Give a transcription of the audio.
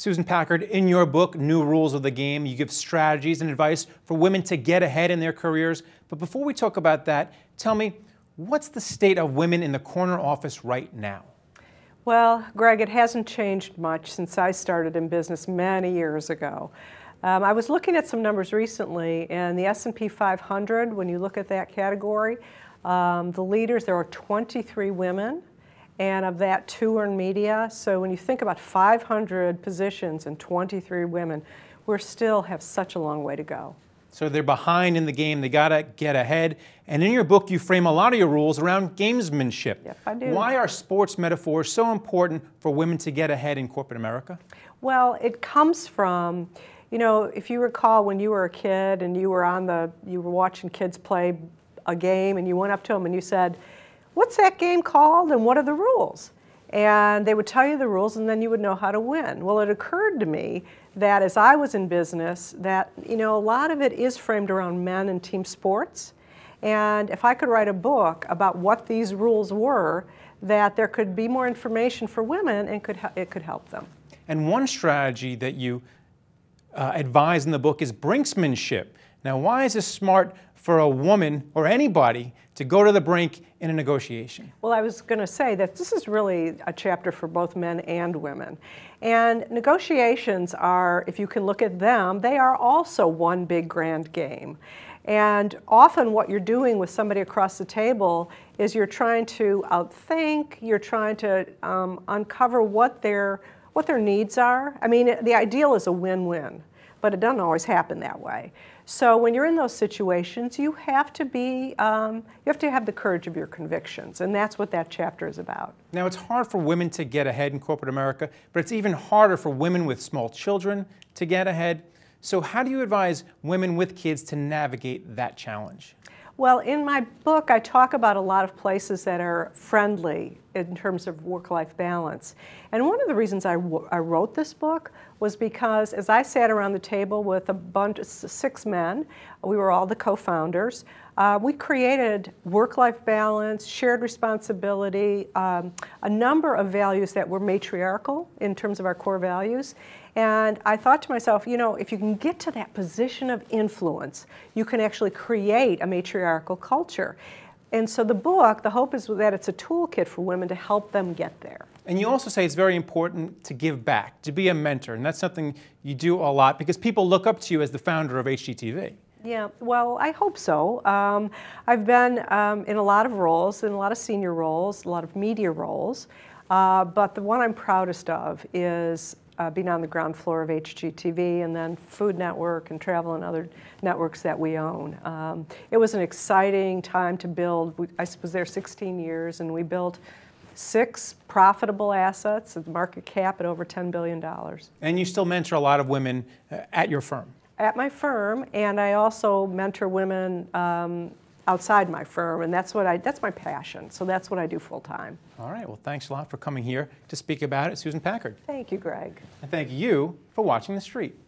Susan Packard, in your book, New Rules of the Game, you give strategies and advice for women to get ahead in their careers. But before we talk about that, tell me, what's the state of women in the corner office right now? Well, Greg, it hasn't changed much since I started in business many years ago. I was looking at some numbers recently, and the S&P 500, when you look at that category, the leaders, there are 23 women, and of that, 2 are in media. So when you think about 500 positions and 23 women, we still have such a long way to go. So they're behind in the game, they gotta get ahead. And in your book, you frame a lot of your rules around gamesmanship. Yep, I do. Why are sports metaphors so important for women to get ahead in corporate America? Well, it comes from, you know, if you recall when you were a kid and you were watching kids play a game and you went up to them and you said, "What's that game called and what are the rules?" And they would tell you the rules and then you would know how to win. Well, it occurred to me that as I was in business that, you know, a lot of it is framed around men and team sports. And if I could write a book about what these rules were, that there could be more information for women and it could help them. And one strategy that you advise in the book is Brinksmanship. Now, why is it smart for a woman or anybody to go to the brink in a negotiation? Well, I was going to say that this is really a chapter for both men and women. And negotiations are, if you can look at them, they are also one big grand game. And often what you're doing with somebody across the table is you're trying to outthink, you're trying to uncover what their needs are. I mean, the ideal is a win-win, but it doesn't always happen that way. So when you're in those situations, you have to have the courage of your convictions, and that's what that chapter is about. Now, it's hard for women to get ahead in corporate America, but it's even harder for women with small children to get ahead. So how do you advise women with kids to navigate that challenge? Well, in my book, I talk about a lot of places that are friendly in terms of work-life balance. And one of the reasons I wrote this book was because as I sat around the table with a bunch of 6 men, we were all the co-founders, we created work-life balance, shared responsibility, a number of values that were matriarchal in terms of our core values. And I thought to myself, you know, if you can get to that position of influence, you can actually create a matriarchal culture. And so the book, the hope is that it's a toolkit for women to help them get there. And you also say it's very important to give back, to be a mentor, and that's something you do a lot because people look up to you as the founder of HGTV. Yeah, well, I hope so. I've been in a lot of roles, in a lot of senior roles, a lot of media roles, but the one I'm proudest of is being on the ground floor of HGTV and then Food Network and Travel and other networks that we own. It was an exciting time to build. I was there 16 years and we built 6 profitable assets with market cap at over $10 billion. And you still mentor a lot of women at your firm? At my firm, and I also mentor women outside my firm, and that's my passion, so that's what I do full time. All right, well, thanks a lot for coming here to speak about it, Susan Packard. Thank you, Greg. And thank you for watching The Street.